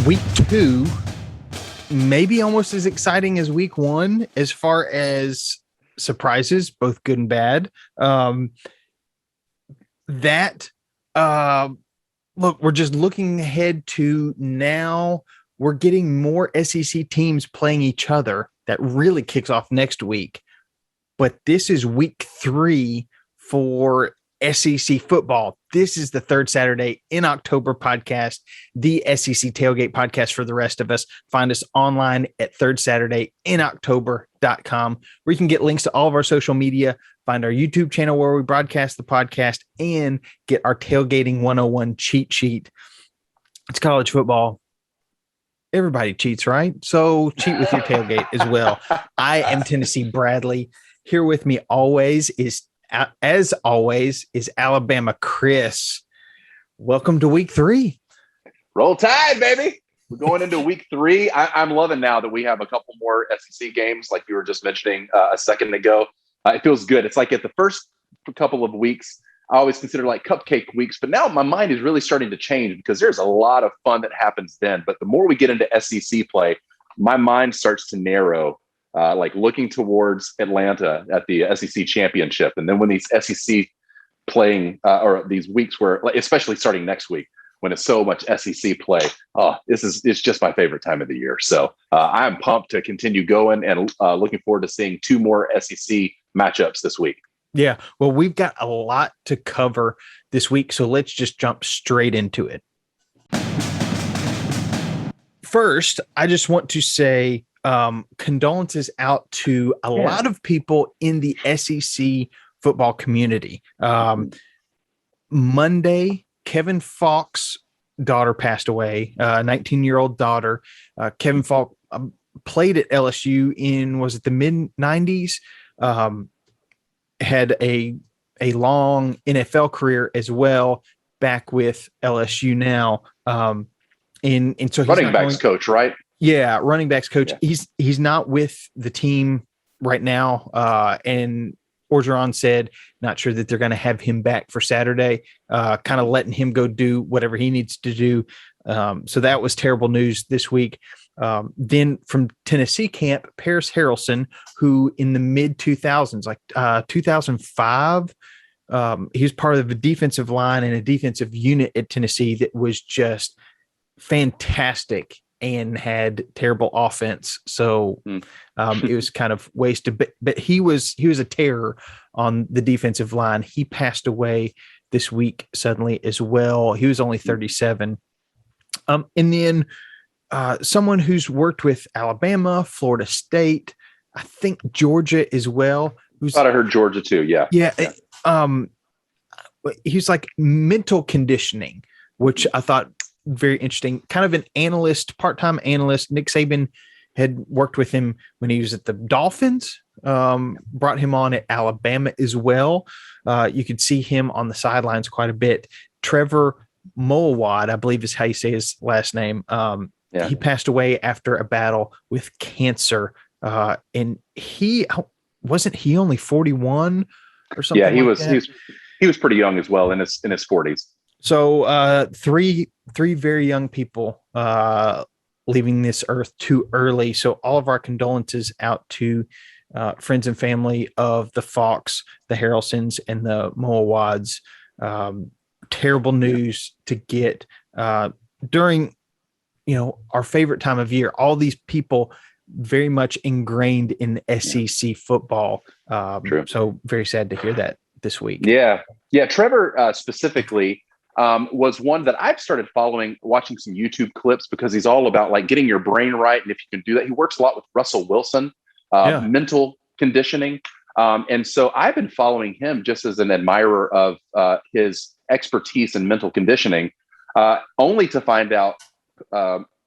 week 2, maybe almost as exciting as week 1 as far as surprises, both good and bad. Look, we're just looking ahead to now. We're getting more SEC teams playing each other. That really kicks off next week. But this is week 3 for SEC football. This is the third Saturday in October podcast, the SEC tailgate podcast for the rest of us. Find us online at thirdsaturdaynoctober.com, where you can get links to all of our social media, find our YouTube channel where we broadcast the podcast, and get our Tailgating 101 cheat sheet. It's college football. Everybody cheats, right? So cheat with your tailgate as well. I am Tennessee Bradley. Here with me as always is Alabama Chris. Welcome to week 3. Roll Tide, baby. We're going into week 3. I'm loving now that we have a couple more SEC games, like you were just mentioning a second ago. It feels good. It's like at the first couple of weeks, I always consider like cupcake weeks, but now my mind is really starting to change because there's a lot of fun that happens then. But the more we get into SEC play, my mind starts to narrow, like looking towards Atlanta at the SEC championship. And then when these SEC playing or these weeks where, especially starting next week, when it's so much SEC play, it's just my favorite time of the year. So I'm pumped to continue going and looking forward to seeing 2 more SEC matchups this week. Yeah, well, we've got a lot to cover this week, so let's just jump straight into it. First, I just want to say condolences out to a lot of people in the SEC football community. Monday, Kevin Falk's daughter passed away, a 19-year-old daughter. Kevin Falk played at LSU in, was it the mid-90s? Had a long NFL career as well, back with LSU now. And so he's running backs coach, right? Yeah, running backs coach. Yeah. He's not with the team right now. And Orgeron said, not sure that they're going to have him back for Saturday, kind of letting him go do whatever he needs to do. So that was terrible news this week. Then from Tennessee camp, Paris Harrelson, who in the mid 2000s, like 2005, he was part of the defensive line and a defensive unit at Tennessee that was just fantastic and had terrible offense. So it was kind of wasted, but he was a terror on the defensive line. He passed away this week suddenly as well. He was only 37. And then someone who's worked with Alabama, Florida State, I think Georgia as well. I thought I heard Georgia too. Yeah. He's like mental conditioning, which I thought very interesting. Kind of an analyst, part-time analyst. Nick Saban had worked with him when he was at the Dolphins, brought him on at Alabama as well. You could see him on the sidelines quite a bit. Trevor Mulwad, I believe is how you say his last name. He passed away after a battle with cancer. And he only 41 or something. Yeah, he was pretty young as well, in his 40s. So three very young people leaving this earth too early. So all of our condolences out to friends and family of the Falks, the Harrelsons, and the Mulwads. Terrible news to get during our favorite time of year. All these people very much ingrained in SEC football. So very sad to hear that this week. Yeah. Trevor specifically was one that I've started watching some YouTube clips, because he's all about like getting your brain right. And if you can do that, he works a lot with Russell Wilson, mental conditioning. And so I've been following him just as an admirer of his expertise in mental conditioning, only to find out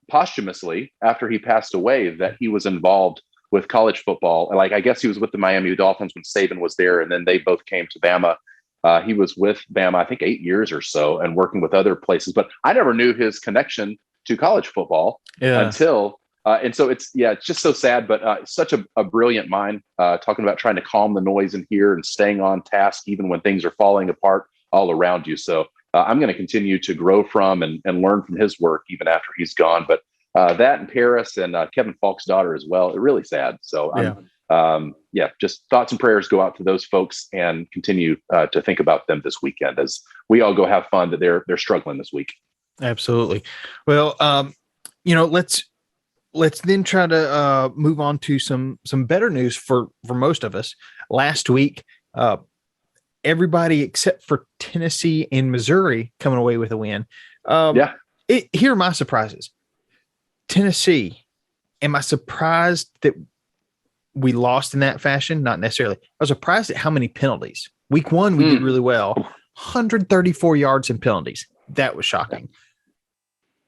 posthumously after he passed away that he was involved with college football. Like, I guess he was with the Miami Dolphins when Saban was there, and then they both came to Bama. He was with Bama, I think 8 years or so, and working with other places, but I never knew his connection to college football until, and so it's just so sad, but such a brilliant mind, talking about trying to calm the noise in here and staying on task, even when things are falling apart all around you. So I'm going to continue to grow from and learn from his work even after he's gone. But that and Paris and Kevin Falk's daughter as well. It's really sad. So just thoughts and prayers go out to those folks, and continue to think about them this weekend as we all go have fun that they're struggling this week. Absolutely. Well, let's then try to move on to some better news for most of us. Last week, everybody except for Tennessee and Missouri coming away with a win. Here are my surprises. Tennessee, am I surprised that we lost in that fashion? Not necessarily. I was surprised at how many penalties. Week 1, we did really well. 134 yards in penalties. That was shocking.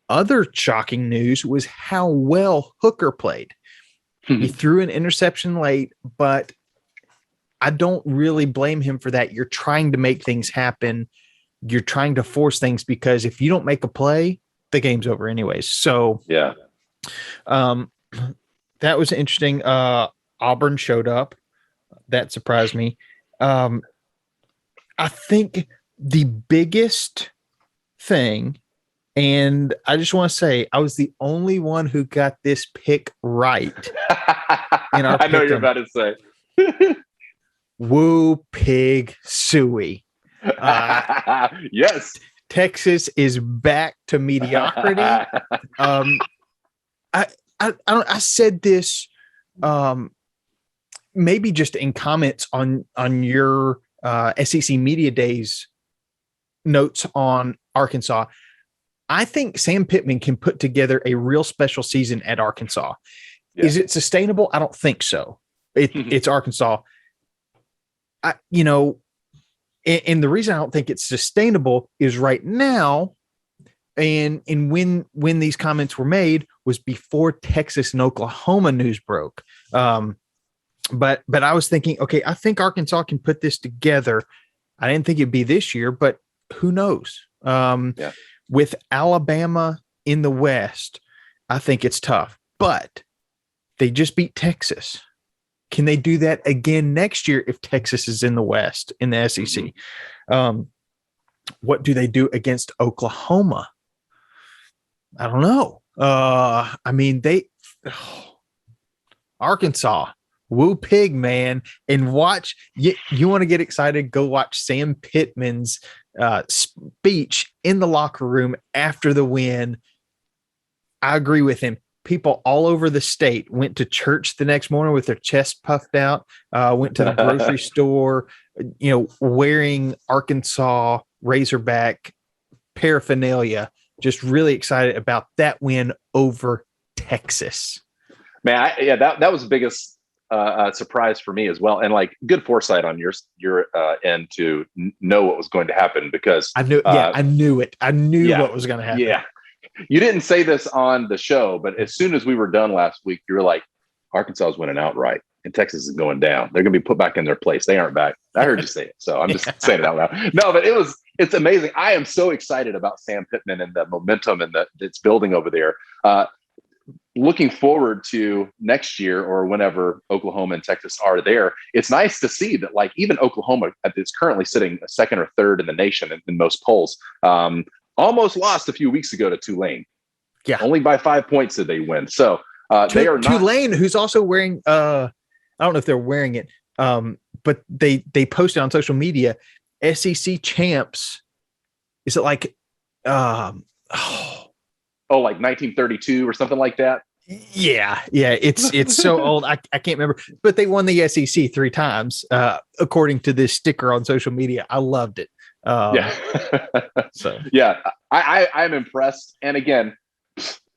Other shocking news was how well Hooker played. He threw an interception late, but I don't really blame him for that. You're trying to make things happen. You're trying to force things, because if you don't make a play, the game's over anyways. So that was interesting. Auburn showed up. That surprised me. I think the biggest thing, and I just want to say, I was the only one who got this pick right. In our I know you're about to say. Woo pig suey. Yes. Texas is back to mediocrity. I said this maybe just in comments on your SEC Media Days notes on Arkansas. I think Sam Pittman can put together a real special season at Arkansas. Yeah. Is it sustainable? I don't think so. It's Arkansas. And the reason I don't think it's sustainable is right now, and when these comments were made was before Texas and Oklahoma news broke. But I was thinking, okay, I think Arkansas can put this together. I didn't think it'd be this year, but who knows? With Alabama in the West, I think it's tough. But they just beat Texas. Can they do that again next year if Texas is in the West, in the SEC? What do they do against Oklahoma? I don't know. Arkansas, woo pig, man. And watch, you want to get excited, go watch Sam Pittman's speech in the locker room after the win. I agree with him. People all over the state went to church the next morning with their chest puffed out, went to the grocery store, wearing Arkansas Razorback paraphernalia, just really excited about that win over Texas. Man, that was the biggest surprise for me as well. And like, good foresight on your end to know what was going to happen, because I knew it. I knew what was going to happen. Yeah. You didn't say this on the show, but as soon as we were done last week, you were like, Arkansas is winning outright and Texas is going down. They're going to be put back in their place. They aren't back. I heard you say it. So I'm just saying it out loud. No, but it's amazing. I am so excited about Sam Pittman and the momentum and that's building over there. Looking forward to next year, or whenever Oklahoma and Texas are there. It's nice to see that, like, even Oklahoma is currently sitting second or third in the nation in most polls. Almost lost a few weeks ago to Tulane. Yeah. Only by 5 points did they win. So they are not. Tulane, who's also wearing, I don't know if they're wearing it, but they posted on social media, SEC champs. Is it like, like 1932 or something like that? Yeah. It's so old. I can't remember, but they won the SEC 3 times, according to this sticker on social media. I loved it. I'm impressed. And again,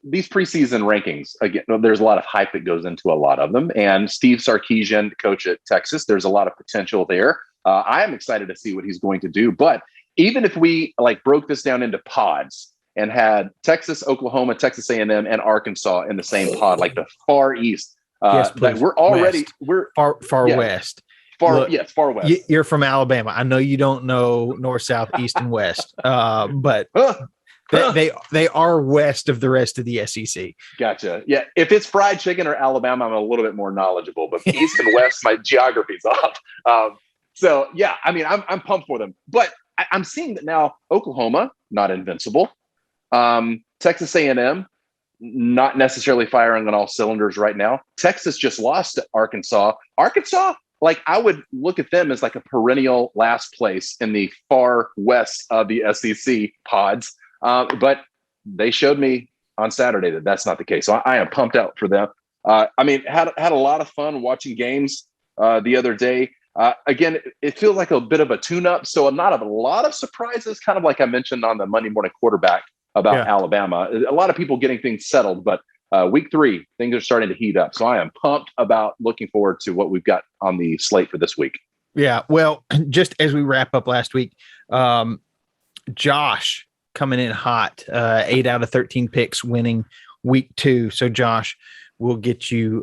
these preseason rankings, again, there's a lot of hype that goes into a lot of them. And Steve Sarkisian, coach at Texas, there's a lot of potential there. I am excited to see what he's going to do. But even if we broke this down into pods and had Texas, Oklahoma, Texas A&M, and Arkansas in the same pod, like the Far East, yes, we're already west. We're far west. Far west. You're from Alabama. I know you don't know north, south, east, and west, but they are west of the rest of the SEC. Gotcha. Yeah, if it's fried chicken or Alabama, I'm a little bit more knowledgeable. But east and west, my geography's off. So yeah, I mean, I'm pumped for them. But I'm seeing that now. Oklahoma, not invincible. Texas A&M, not necessarily firing on all cylinders right now. Texas just lost to Arkansas. Arkansas, like I would look at them as like a perennial last place in the far west of the SEC pods. But they showed me on Saturday that that's not the case. So I am pumped out for them. I mean, had a lot of fun watching games the other day. Again, it feels like a bit of a tune-up. So not a lot of surprises, kind of like I mentioned on the Monday morning quarterback about Alabama. A lot of people getting things settled, but week 3, things are starting to heat up. So I am pumped about looking forward to what we've got on the slate for this week. Yeah. Well, just as we wrap up last week, Josh coming in hot, 8 out of 13 picks winning week 2. So Josh, we'll get you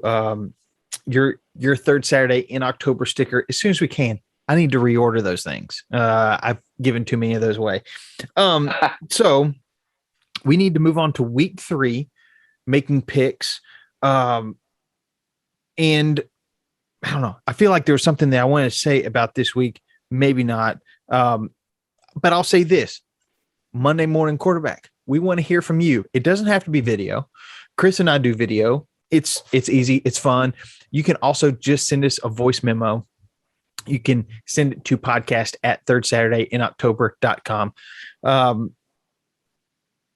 your third Saturday in October sticker as soon as we can. I need to reorder those things. I've given too many of those away. So we need to move on to week 3, making picks. And I don't know. I feel like there was something that I wanted to say about this week. Maybe not. But I'll say this. Monday morning quarterback. We want to hear from you. It doesn't have to be video. Chris and I do video. It's easy. It's fun. You can also just send us a voice memo. You can send it to podcast@thirdsaturday.inoctober.com.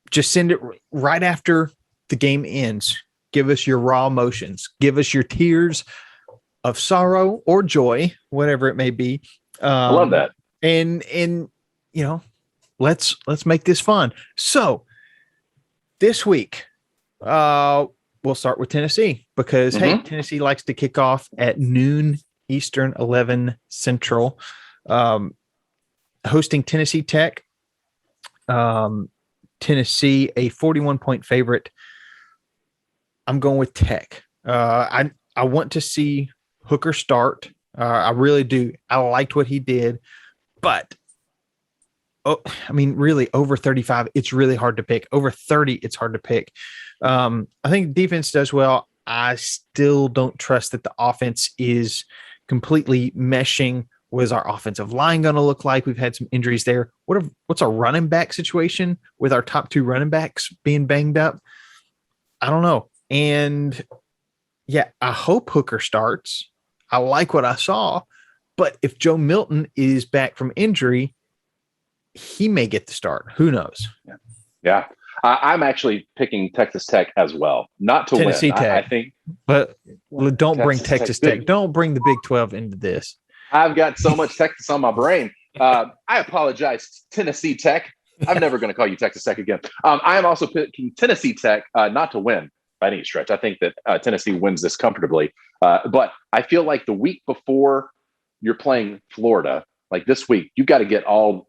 Just send it right after the game ends. Give us your raw emotions. Give us your tears of sorrow or joy, whatever it may be. I love that. And you know, let's make this fun. So this week, we'll start with Tennessee because hey, Tennessee likes to kick off at noon Eastern, 11 Central, hosting Tennessee Tech. Tennessee, a 41-point favorite. I'm going with Tech. I want to see Hooker start. I really do. I liked what he did, but I mean, really over 35, it's really hard to pick. Over 30, it's hard to pick. I think defense does well. I still don't trust that the offense is completely meshing. What is our offensive line going to look like? We've had some injuries there. What's our running back situation with our top 2 running backs being banged up? I don't know. And yeah, I hope Hooker starts. I like what I saw, but if Joe Milton is back from injury, he may get the start. Who knows? Yeah. I'm actually picking Texas Tech as well. Not to Tennessee win. Tech. I think. But don't bring Texas Tech. Don't bring the Big 12 into this. I've got so much Texas on my brain. I apologize, Tennessee Tech. I'm never going to call you Texas Tech again. I am also picking Tennessee Tech not to win by any stretch. I think that Tennessee wins this comfortably. But I feel like the week before you're playing Florida, like this week, you've got to get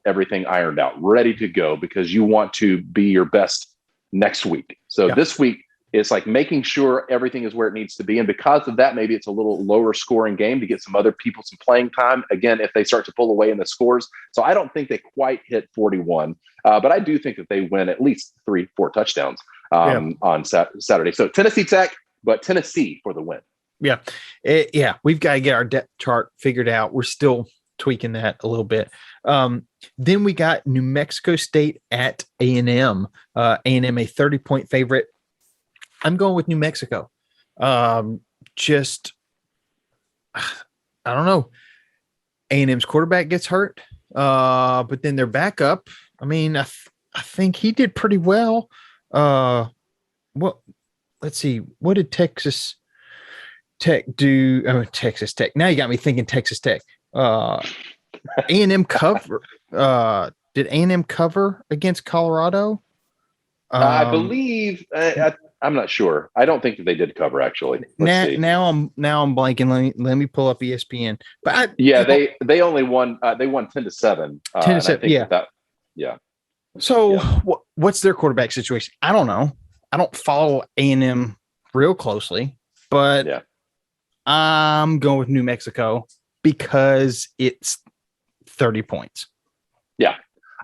everything ironed out, ready to go, because you want to be your best next week. So this week, it's like making sure everything is where it needs to be. And because of that, maybe it's a little lower scoring game to get some other people some playing time. Again, if they start to pull away in the scores. So I don't think they quite hit 41, but I do think that they win at least 3-4 touchdowns on Saturday. So Tennessee Tech, but Tennessee for the win. Yeah. We've got to get our depth chart figured out. We're still tweaking that a little bit. Then we got New Mexico State at A&M. A&M, a 30-point favorite. I'm going with New Mexico. I don't know. A&M's quarterback gets hurt, but then their backup, I mean, I think he did pretty well. Let's see. What did Texas Tech do? Oh, Texas Tech. Now you got me thinking Texas Tech. A&M cover. Did A&M cover against Colorado? I believe. I'm not sure. I don't think that they did cover actually. Now I'm blanking. Let me pull up ESPN. But they only won. They won 10-7. 10-7. So what's their quarterback situation? I don't know. I don't follow A&M real closely, but I'm going with New Mexico because it's 30 points. Yeah.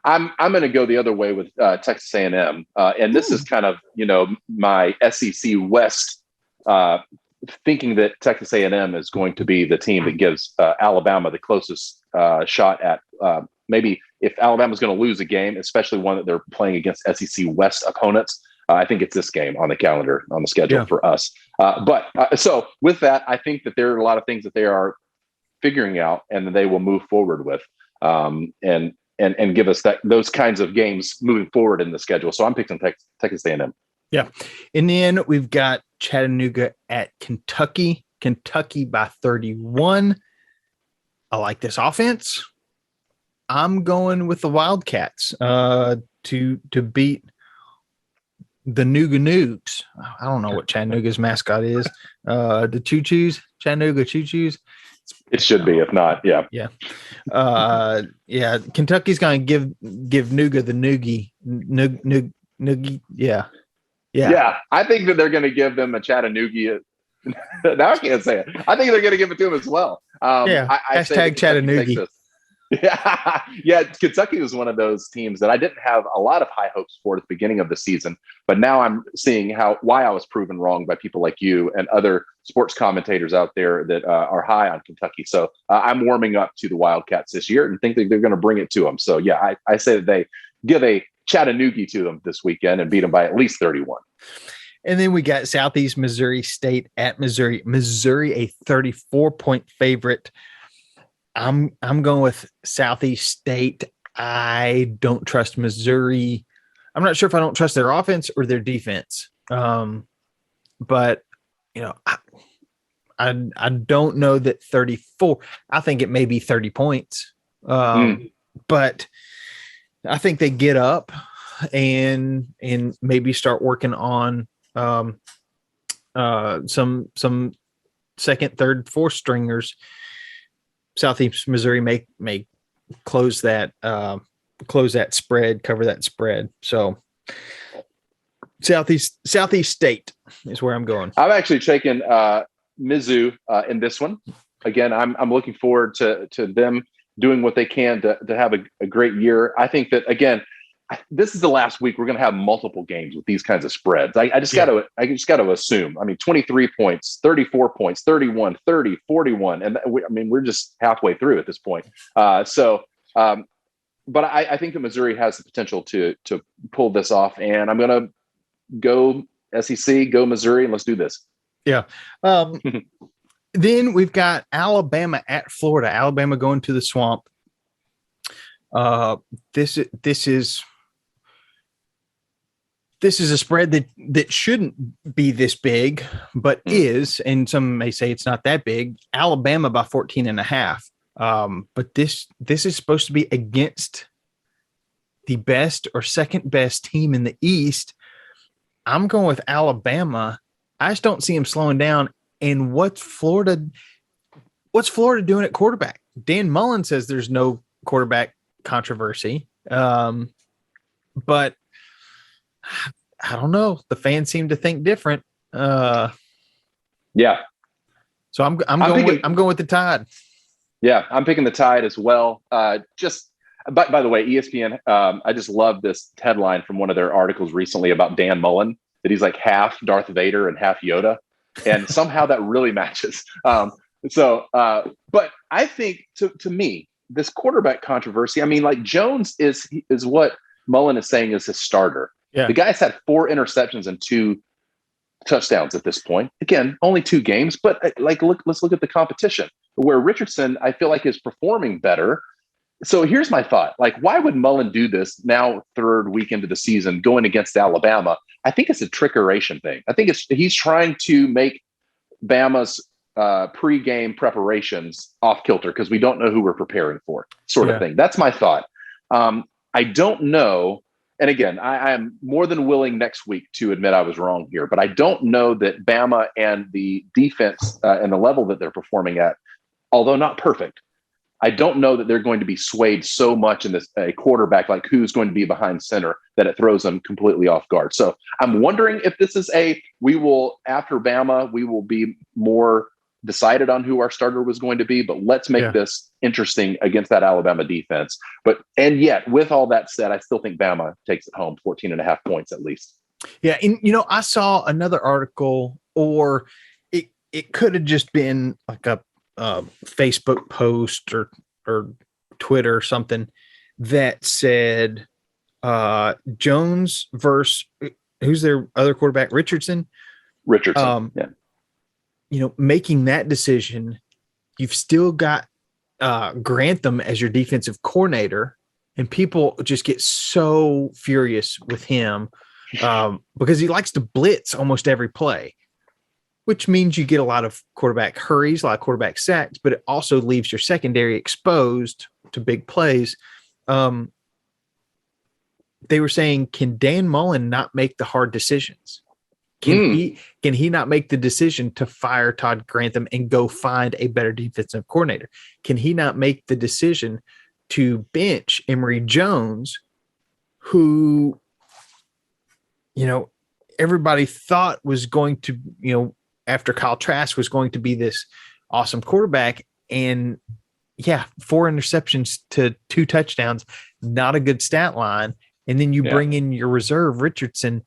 I'm going to go the other way with Texas A&M. And this is kind of, my SEC West thinking that Texas A&M is going to be the team that gives Alabama the closest shot at maybe if Alabama's going to lose a game, especially one that they're playing against SEC West opponents. I think it's this game on the calendar, on the schedule for us. So with that, I think that there are a lot of things that they are figuring out and that they will move forward with, and give us those kinds of games moving forward in the schedule. So I'm picking Texas A&M. Yeah. And then we've got Chattanooga at Kentucky by 31. I like this offense. I'm going with the Wildcats to beat the Nooga Noogs. I don't know what Chattanooga's mascot is. The Choo-Choos, Chattanooga Choo-Choos. It should be, if not, yeah. Yeah. Kentucky's going to give Nooga the Noogie. Noogie. Yeah. Yeah. I think that they're going to give them a Chattanooga. Now I can't say it. I think they're going to give it to them as well. Hashtag Chattanooga. Yeah. Kentucky was one of those teams that I didn't have a lot of high hopes for at the beginning of the season, but now I'm seeing why I was proven wrong by people like you and other sports commentators out there that are high on Kentucky. So I'm warming up to the Wildcats this year and think that they're going to bring it to them. So yeah, I say that they give a Chattanooga to them this weekend and beat them by at least 31. And then we got Southeast Missouri State at Missouri. Missouri, a 34-point favorite. I'm going with Southeast State. I don't trust Missouri. I'm not sure if I don't trust their offense or their defense. But I don't know that 34. I think it may be 30 points. But I think they get up and maybe start working on some second, third, fourth stringers. Southeast Missouri may close that spread, cover that spread. So Southeast State is where I'm going. I'm actually taking Mizzou in this one. Again, I'm looking forward to them doing what they can to have a great year. I think that, again, this is the last week we're going to have multiple games with these kinds of spreads. I just got to assume. I mean, 23 points, 34 points, 31, 30, 41. And we're just halfway through at this point. But I think that Missouri has the potential to pull this off. And I'm going to go SEC, go Missouri, and let's do this. Yeah. Then we've got Alabama at Florida. Alabama going to the Swamp. This is a spread that shouldn't be this big, but is, and some may say it's not that big. Alabama by 14.5. But this is supposed to be against the best or second best team in the East. I'm going with Alabama. I just don't see him slowing down. And what's Florida doing at quarterback? Dan Mullen says there's no quarterback controversy. But I don't know. The fans seem to think different. Yeah. So I'm going with the Tide. Yeah, I'm picking the Tide as well. By the way, ESPN, I just love this headline from one of their articles recently about Dan Mullen, that he's like half Darth Vader and half Yoda. And somehow that really matches. But I think to me, this quarterback controversy, I mean, like Jones is what Mullen is saying is his starter. Yeah. The guy's had 4 interceptions and 2 touchdowns at this point. Again, only 2 games, but let's look at the competition where Richardson, I feel like, is performing better. So here's my thought. Like, why would Mullen do this now, 3rd week into the season, going against Alabama? I think it's a trickeration thing. I think he's trying to make Bama's pre-game preparations off kilter because we don't know who we're preparing for, sort of thing. That's my thought. I don't know. And again, I am more than willing next week to admit I was wrong here, but I don't know that Bama and the defense and the level that they're performing at, although not perfect, I don't know that they're going to be swayed so much in this a quarterback, like who's going to be behind center, that it throws them completely off guard. So I'm wondering if this is after Bama, we will be more decided on who our starter was going to be, but let's make this interesting against that Alabama defense. And yet with all that said, I still think Bama takes it home 14.5 points at least. Yeah. And, I saw another article, or it could have just been like a Facebook post or Twitter or something that said Jones versus who's their other quarterback? Richardson. Richardson. Making that decision, you've still got Grantham as your defensive coordinator, and people just get so furious with him because he likes to blitz almost every play, which means you get a lot of quarterback hurries, a lot of quarterback sacks, but it also leaves your secondary exposed to big plays. They were saying, can Dan Mullen not make the hard decisions? Can he not make the decision to fire Todd Grantham and go find a better defensive coordinator? Can he not make the decision to bench Emory Jones, who, everybody thought was going to, after Kyle Trask was going to be this awesome quarterback, and 4 interceptions to 2 touchdowns, not a good stat line. And then you bring in your reserve Richardson,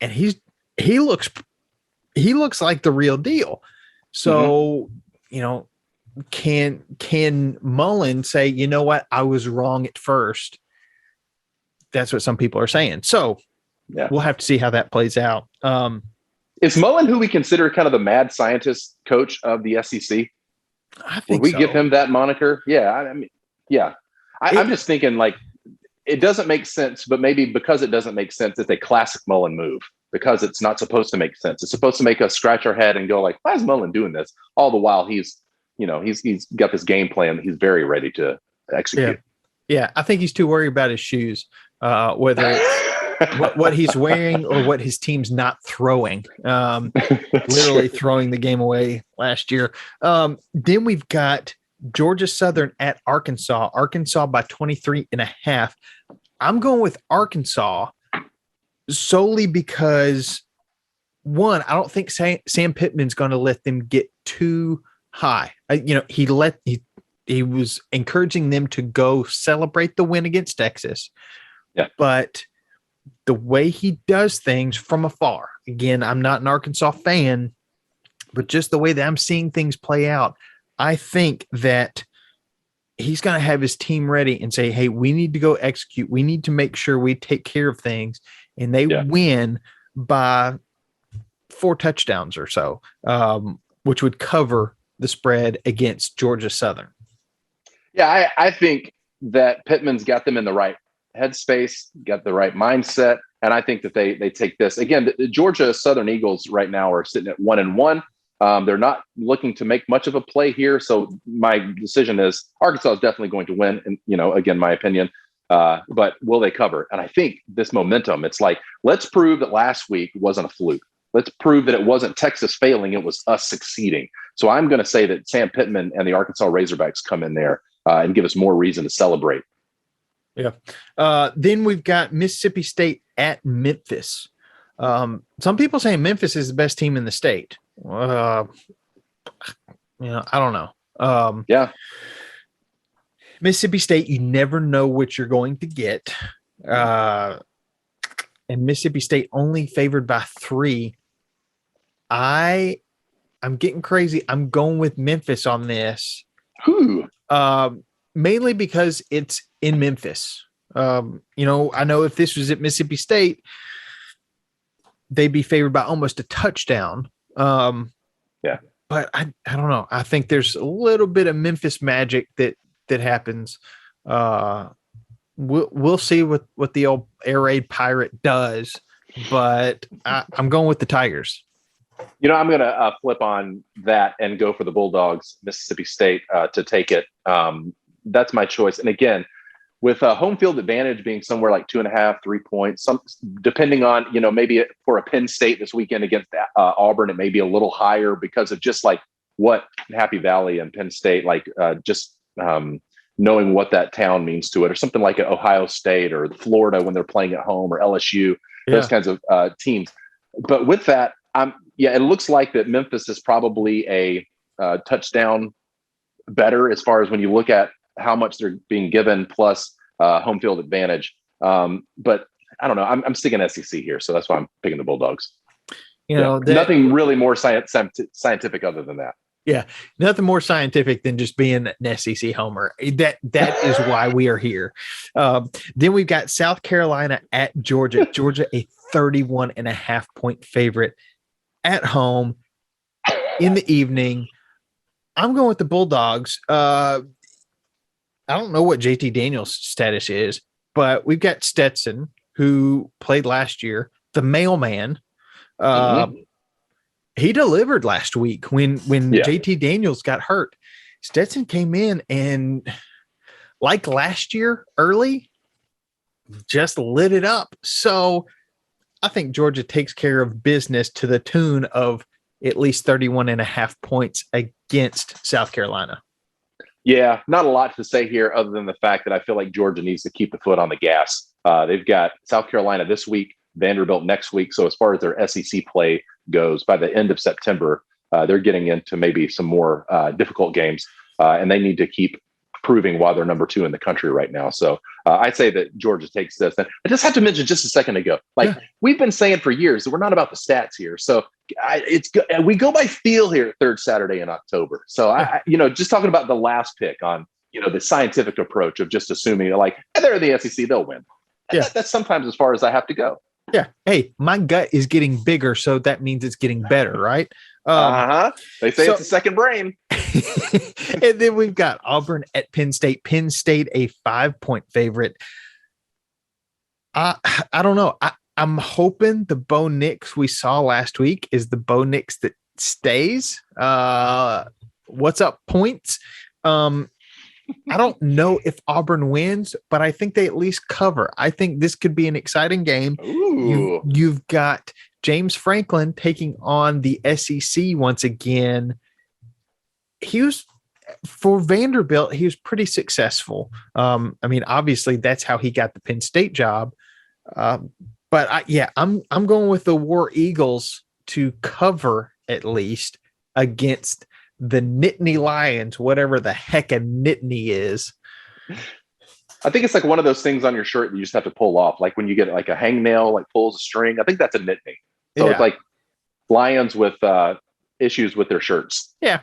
and he looks like the real deal. So, can Mullen say, you know what, I was wrong at first? That's what some people are saying. So we'll have to see how that plays out. Is Mullen who we consider kind of the mad scientist coach of the SEC? I think Would we give him that moniker? I'm just thinking, like, it doesn't make sense, but maybe because it doesn't make sense, it's a classic Mullen move, because it's not supposed to make sense. It's supposed to make us scratch our head and go like, why is Mullen doing this? All the while he's got this game plan that he's very ready to execute. Yeah. I think he's too worried about his shoes, whether it's what he's wearing or what his team's not throwing. Literally throwing the game away last year. Then we've got Georgia Southern at Arkansas by 23.5. I'm going with Arkansas solely because, one, I don't think Sam Pittman's going to let them get too high. He was encouraging them to go celebrate the win against Texas. Yeah. But the way he does things from afar, again, I'm not an Arkansas fan, but just the way that I'm seeing things play out, I think that he's going to have his team ready and say, hey, we need to go execute. We need to make sure we take care of things. And they win by 4 touchdowns or so, which would cover the spread against Georgia Southern. Yeah, I think that Pittman's got them in the right headspace, got the right mindset. And I think that they take this. Again, the Georgia Southern Eagles right now are sitting at 1-1. They're not looking to make much of a play here. So my decision is Arkansas is definitely going to win. And, again, my opinion, but will they cover? And I think this momentum, it's like, let's prove that last week wasn't a fluke. Let's prove that it wasn't Texas failing. It was us succeeding. So I'm going to say that Sam Pittman and the Arkansas Razorbacks come in there and give us more reason to celebrate. Yeah. Then we've got Mississippi State at Memphis. Some people say Memphis is the best team in the state. I don't know. Mississippi State, you never know what you're going to get. And Mississippi State only favored by 3. I'm getting crazy. I'm going with Memphis on this. Mainly because it's in Memphis. I know if this was at Mississippi State, they'd be favored by almost a touchdown. But I don't know. I think there's a little bit of Memphis magic that happens. We'll see what the old air raid pirate does, but I'm going with the Tigers. I'm going to flip on that and go for the Bulldogs, Mississippi State, to take it. That's my choice. And again, with home field advantage being somewhere like 2.5, 3 points, depending on, maybe for a Penn State this weekend against Auburn, it may be a little higher because of just like what Happy Valley and Penn State, knowing what that town means to it, or something like Ohio State or Florida when they're playing at home, or LSU, those kinds of teams. But with that, it looks like that Memphis is probably a touchdown better as far as when you look at how much they're being given plus home field advantage. But I don't know. I'm sticking SEC here, so that's why I'm picking the Bulldogs. Nothing really more scientific other than that. Yeah, nothing more scientific than just being an SEC homer. That is why we are here. Then we've got South Carolina at Georgia. Georgia, a 31.5-point favorite at home in the evening. I'm going with the Bulldogs. I don't know what JT Daniels' status is, but we've got Stetson, who played last year, the mailman. He delivered last week when JT Daniels got hurt. Stetson came in and, like last year, early, just lit it up. So I think Georgia takes care of business to the tune of at least 31.5 points against South Carolina. Yeah, not a lot to say here other than the fact that I feel like Georgia needs to keep the foot on the gas. They've got South Carolina this week, Vanderbilt next week. So as far as their SEC play goes, by the end of September, they're getting into maybe some more difficult games, and they need to keep proving why they're number 2 in the country right now. So I'd say that Georgia takes this. And I just have to mention just a second ago, we've been saying for years that we're not about the stats here. So we go by feel here, third Saturday in October. So just talking about the last pick on, the scientific approach of just assuming they're in the SEC, they'll win. Yeah. That's sometimes as far as I have to go. Yeah. Hey, my gut is getting bigger, so that means it's getting better, right? They say it's a second brain. And then we've got Auburn at Penn State. Penn State, a 5-point favorite. I don't know. I'm hoping the Bo Nix we saw last week is the Bo Nix that stays. What's up, points? I don't know if Auburn wins, but I think they at least cover. I think this could be an exciting game. You've got James Franklin taking on the SEC once again. For Vanderbilt, he was pretty successful. Obviously that's how he got the Penn State job. But I'm going with the War Eagles to cover at least against the Nittany Lions, whatever the heck a Nittany is. I think it's like one of those things on your shirt that you just have to pull off. Like when you get like a hangnail, like pulls a string. I think that's a Nittany. So It's like Lions with issues with their shirts. Yeah.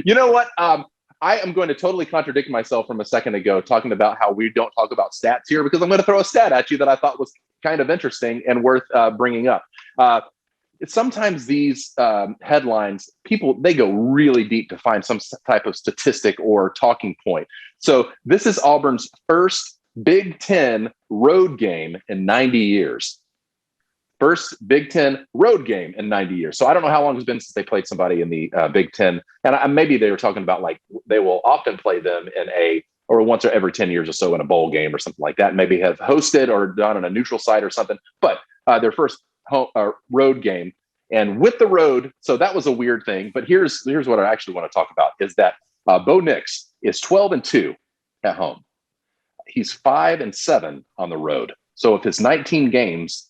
You know what? I am going to totally contradict myself from a second ago talking about how we don't talk about stats here, because I'm going to throw a stat at you that I thought was kind of interesting and worth bringing up. Sometimes these headlines, they go really deep to find some type of statistic or talking point. So this is Auburn's first Big Ten road game in 90 years. First Big Ten road game in 90 years. So I don't know how long it's been since they played somebody in the Big Ten. And maybe they were talking about they will often play them or once or every 10 years or so in a bowl game or something like that. Maybe have hosted or done on a neutral site or something. But their first road game, and with the road, so that was a weird thing. But here's what I actually want to talk about is that Bo Nix is 12-2 at home. He's 5-7 on the road. So if it's 19 games,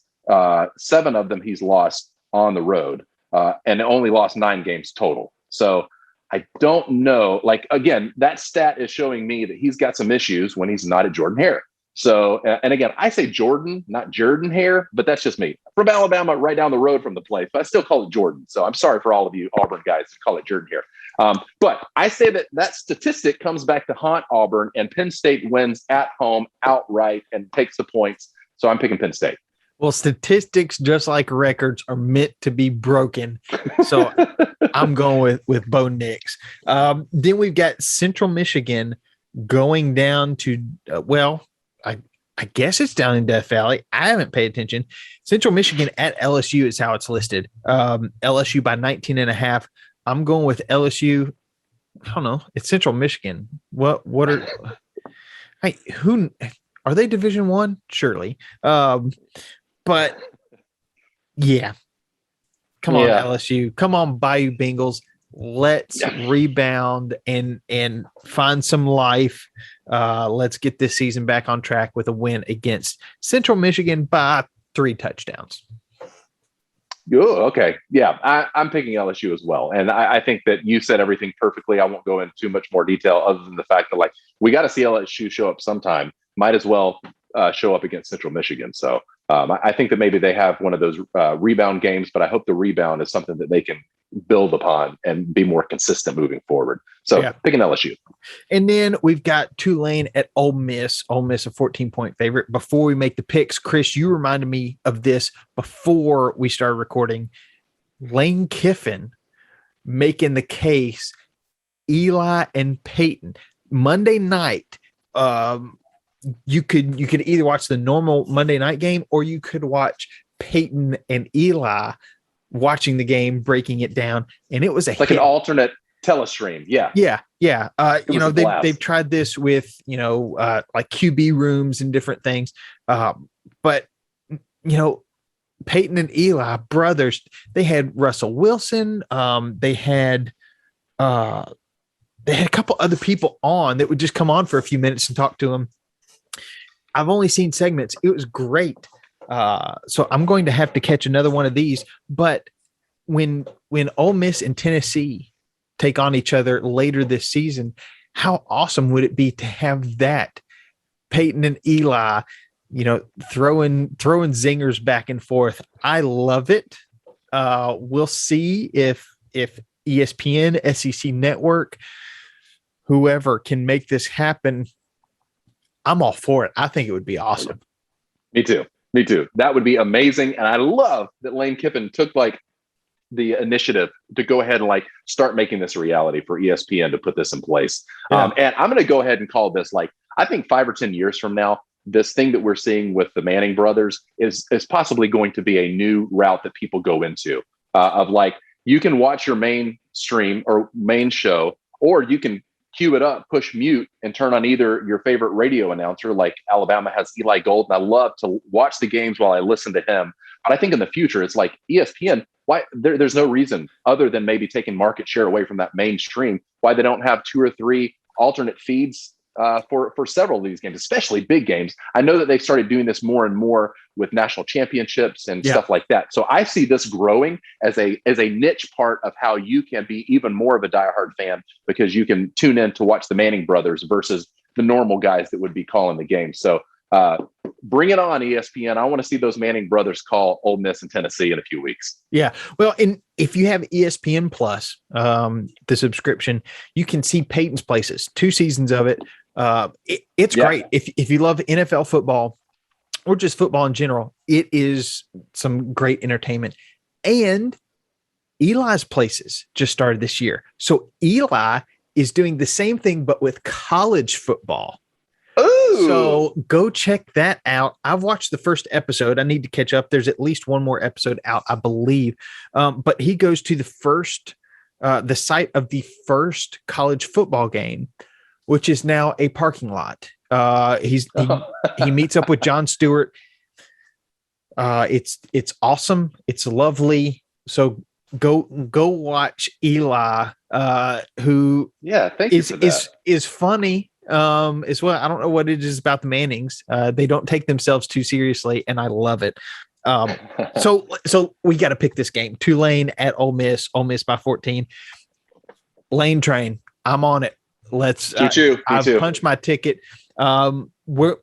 7 of them he's lost on the road, and only lost 9 games total. So I don't know. Again, that stat is showing me that he's got some issues when he's not at Jordan-Hare. So, and again, I say Jordan, not Jordan-Hare, but that's just me. From Alabama, right down the road from the place, but I still call it Jordan. So I'm sorry for all of you Auburn guys who call it Jordan-Hare. But I say that statistic comes back to haunt Auburn, and Penn State wins at home outright and takes the points. So I'm picking Penn State. Well, statistics, just like records, are meant to be broken. So I'm going with Bo Nix. Then we've got Central Michigan going down to, I guess it's down in Death Valley. I haven't paid attention. Central Michigan at LSU is how it's listed. LSU by 19.5. I'm going with LSU. I don't know. It's Central Michigan. What are who are they? Division I? Surely. But yeah. Come on, LSU. Come on, Bayou Bengals. Let's rebound and find some life. Let's get this season back on track with a win against Central Michigan by 3 touchdowns. Oh, okay. Yeah, I'm picking LSU as well. And I think that you said everything perfectly. I won't go into too much more detail other than the fact that we got to see LSU show up sometime. Might as well show up against Central Michigan. So I think that maybe they have one of those rebound games, but I hope the rebound is something that they can build upon and be more consistent moving forward. So picking LSU. And then we've got Tulane at Ole Miss. Ole Miss a 14-point favorite. Before we make the picks, Chris, you reminded me of this before we started recording. Lane Kiffin making the case, Eli and Peyton Monday night. You could either watch the normal Monday night game, or you could watch Peyton and Eli watching the game, breaking it down, and it was like an alternate telestream. Yeah. They've tried this with like QB rooms and different things, but Peyton and Eli, brothers, they had Russell Wilson. They had a couple other people on that would just come on for a few minutes and talk to them. I've only seen segments. It was great. So I'm going to have to catch another one of these. But when Ole Miss and Tennessee take on each other later this season, how awesome would it be to have that Peyton and Eli, throwing zingers back and forth? I love it. We'll see if ESPN, SEC Network, whoever can make this happen. I'm all for it. I think it would be awesome. Me too. That would be amazing. And I love that Lane Kiffin took the initiative to go ahead and start making this a reality for ESPN to put this in place. Yeah. And I'm going to go ahead and call this, I think 5 or 10 years from now, this thing that we're seeing with the Manning brothers is possibly going to be a new route that people go into of you can watch your main stream or main show, or you can cue it up, push mute, and turn on either your favorite radio announcer, like Alabama has Eli Gold, and I love to watch the games while I listen to him. But I think in the future, it's like ESPN, why there's no reason other than maybe taking market share away from that mainstream, why they don't have 2 or 3 alternate feeds for several of these games, especially big games. I know that they've started doing this more and more with national championships and stuff like that. So I see this growing as a niche part of how you can be even more of a diehard fan, because you can tune in to watch the Manning brothers versus the normal guys that would be calling the game. So bring it on, ESPN. I want to see those Manning brothers call Ole Miss and Tennessee in a few weeks. Yeah. Well, and if you have ESPN Plus, the subscription, you can see Peyton's Places, 2 seasons of it. It's great. If you love NFL football or just football in general, it is some great entertainment. And Eli's Places just started this year. So Eli is doing the same thing, but with college football. Ooh. So go check that out. I've watched the first episode. I need to catch up. There's at least one more episode out, I believe. But he goes to the site of the first college football game, which is now a parking lot. He meets up with Jon Stewart. It's awesome. It's lovely. So go watch Eli, who is funny as well. I don't know what it is about the Mannings. They don't take themselves too seriously, and I love it. So we got to pick this game. Tulane at Ole Miss by 14. Lane train. I'm on it. Let's. I've punched my ticket. We're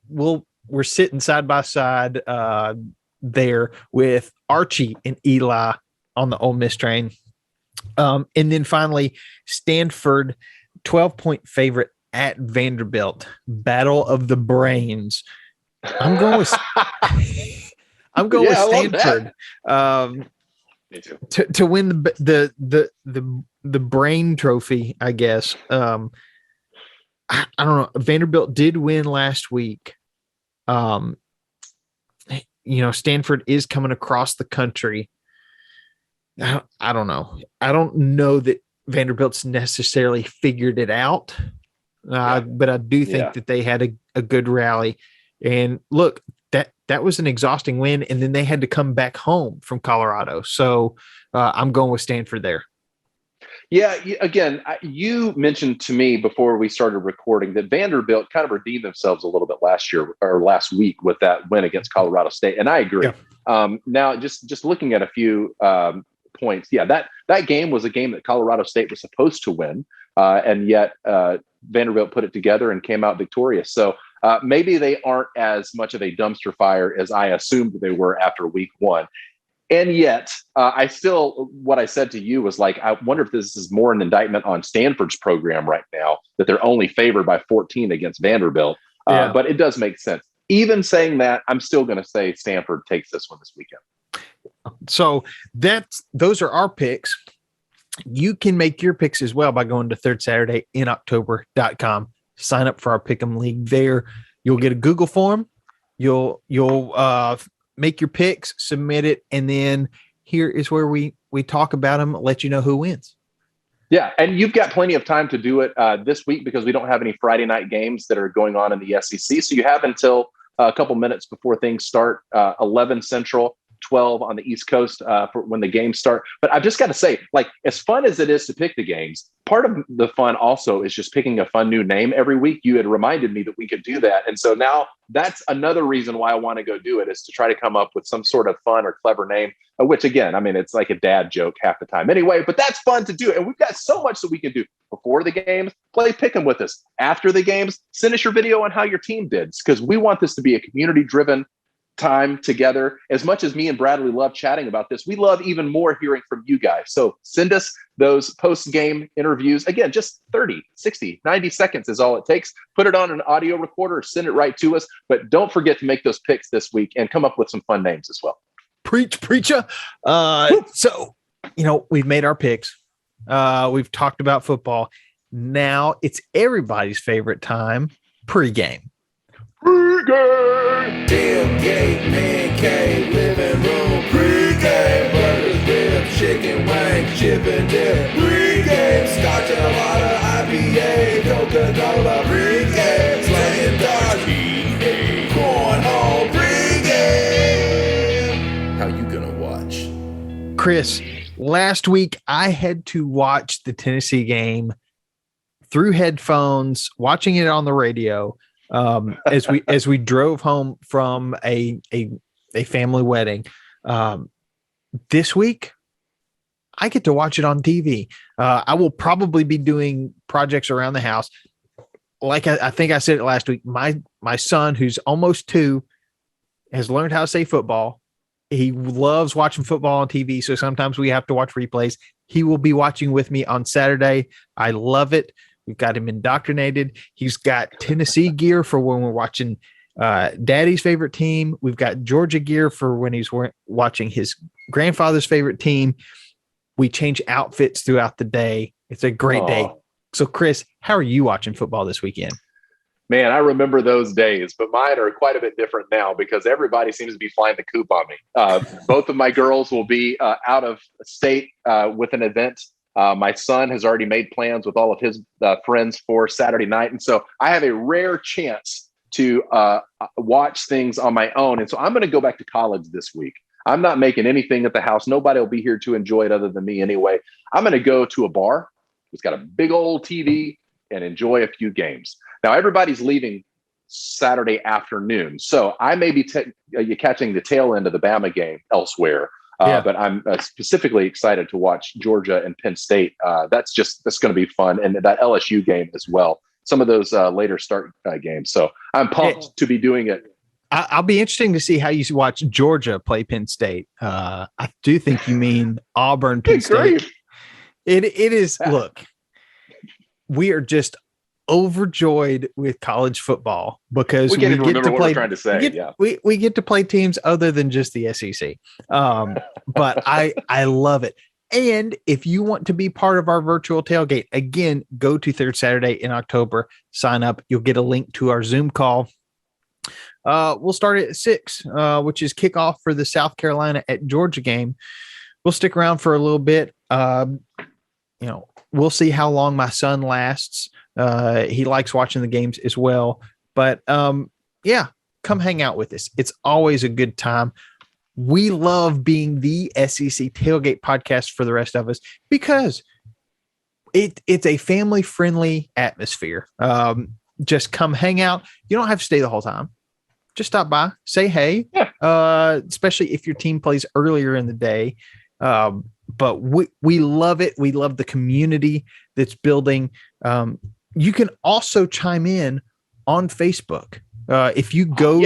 sitting side by side there with Archie and Eli on the Ole Miss train. And then finally, Stanford, 12-point favorite at Vanderbilt. Battle of the brains. I'm going with Stanford. Me too. To win the brain trophy, I guess. I don't know. Vanderbilt did win last week. Stanford is coming across the country. I don't know. I don't know that Vanderbilt's necessarily figured it out, but I do think that they had a good rally. And look, that was an exhausting win, and then they had to come back home from Colorado. So I'm going with Stanford there. Yeah, again, you mentioned to me before we started recording that Vanderbilt kind of redeemed themselves a little bit last week with that win against Colorado State, and I agree. Yeah. Now, just looking at a few points, that game was a game that Colorado State was supposed to win, and yet Vanderbilt put it together and came out victorious. So maybe they aren't as much of a dumpster fire as I assumed they were after week 1. And yet, what I said to you was like, I wonder if this is more an indictment on Stanford's program right now, that they're only favored by 14 against Vanderbilt. But it does make sense. Even saying that, I'm still going to say Stanford takes this one this weekend. So those are our picks. You can make your picks as well by going to thirdsaturdayiNoctober.com. Sign up for our Pick'em League there. You'll get a Google form. You'll make your picks, submit it, and then here is where we talk about them, let you know who wins. Yeah, and you've got plenty of time to do it this week because we don't have any Friday night games that are going on in the SEC. So you have until a couple minutes before things start, 11 Central, 12 on the East Coast for when the games start. But I've just got to say, like, as fun as it is to pick the games, part of the fun also is just picking a fun new name every week. You had reminded me that we could do that. And so now that's another reason why I want to go do it, is to try to come up with some sort of fun or clever name, which again, I mean, it's like a dad joke half the time anyway, but that's fun to do. And we've got so much that we can do before the games. Play Pick'em with us. After the games, send us your video on how your team did, because we want this to be a community-driven time together. As much as me and Bradley love chatting about this, we love even more hearing from you guys. So send us those post-game interviews. Again, just 30, 60, 90 seconds is all it takes. Put it on an audio recorder or send it right to us. But don't forget to make those picks this week and come up with some fun names as well. Preacher. So, we've made our picks. We've talked about football. Now it's everybody's favorite time, pregame. Pregame! Tailgate, man cave, living room, pregame, burgers, ribs, chicken wings, chip and dip, pregame, scotch and a lot of IPA, Coca-Cola, pregame, slaying darts, EA, cornhole, pregame. How you gonna watch? Chris, last week I had to watch the Tennessee game through headphones, watching it on the radio. As we drove home from a family wedding. This week I get to watch it on TV. I will probably be doing projects around the house. Like I think I said it last week, my son, who's almost 2, has learned how to say football. He loves watching football on TV. So sometimes we have to watch replays. He will be watching with me on Saturday. I love it. We've got him indoctrinated. He's got Tennessee gear for when we're watching Daddy's favorite team. We've got Georgia gear for when he's watching his grandfather's favorite team. We change outfits throughout the day. It's a great day. So, Chris, how are you watching football this weekend? Man, I remember those days, but mine are quite a bit different now because everybody seems to be flying the coop on me. Both of my girls will be out of state with an event. My son has already made plans with all of his friends for Saturday night. And so I have a rare chance to watch things on my own. And so I'm going to go back to college this week. I'm not making anything at the house. Nobody will be here to enjoy it other than me anyway. I'm going to go to a bar. It's got a big old TV and enjoy a few games. Now, everybody's leaving Saturday afternoon. So I may be catching the tail end of the Bama game elsewhere. But I'm specifically excited to watch Georgia and Penn State. That's going to be fun. And that LSU game as well. Some of those later start games. So I'm pumped to be doing it. I'll be interesting to see how you watch Georgia play Penn State. I do think you mean Auburn, Penn State. It is. Look, we are just overjoyed with college football because we get to play. We get to play teams other than just the SEC. But I love it. And if you want to be part of our virtual tailgate, again, go to Third Saturday in October, sign up. You'll get a link to our Zoom call. We'll start at 6, which is kickoff for the South Carolina at Georgia game. We'll stick around for a little bit. We'll see how long my son lasts. He likes watching the games as well. But come hang out with us. It's always a good time. We love being the SEC tailgate podcast for the rest of us because it's a family-friendly atmosphere. Just come hang out. You don't have to stay the whole time. Just stop by, say hey, especially if your team plays earlier in the day. But we love it. We love the community that's building. You can also chime in on Facebook. If you go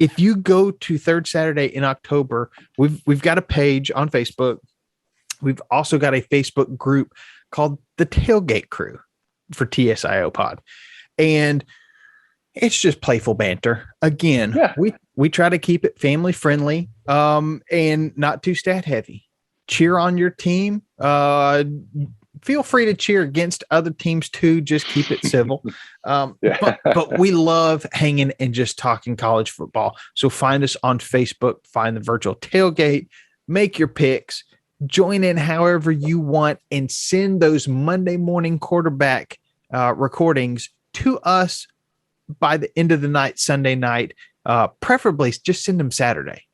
if you go to Third Saturday in October, we've got a page on Facebook. We've also got a Facebook group called the Tailgate Crew for TSIO Pod. And it's just playful banter. Again, we try to keep it family friendly and not too stat heavy. Cheer on your team. Feel free to cheer against other teams too. Just keep it civil. But we love hanging and just talking college football. So find us on Facebook, find the virtual tailgate, make your picks, join in however you want, and send those Monday morning quarterback recordings to us by the end of the night, Sunday night. Preferably just send them Saturday.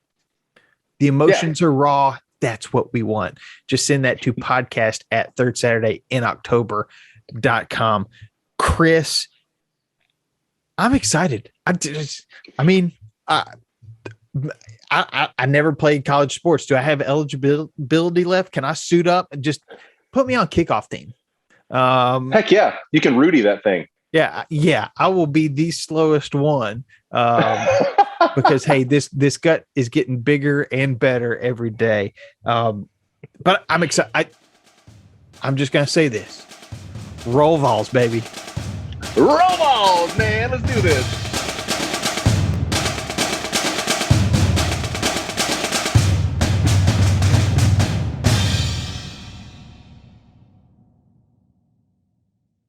The emotions are raw. That's what we want. Just send that to podcast at thirdsaturdayiNoctober.com. Chris, I'm excited. I never played college sports. Do I have eligibility left? Can I suit up and just put me on kickoff team? Heck yeah. You can Rudy that thing. Yeah. I will be the slowest one. Because hey, this gut is getting bigger and better every day. But I'm excited. I'm just gonna say this: roll Vols, baby. Roll Vols, man. Let's do this.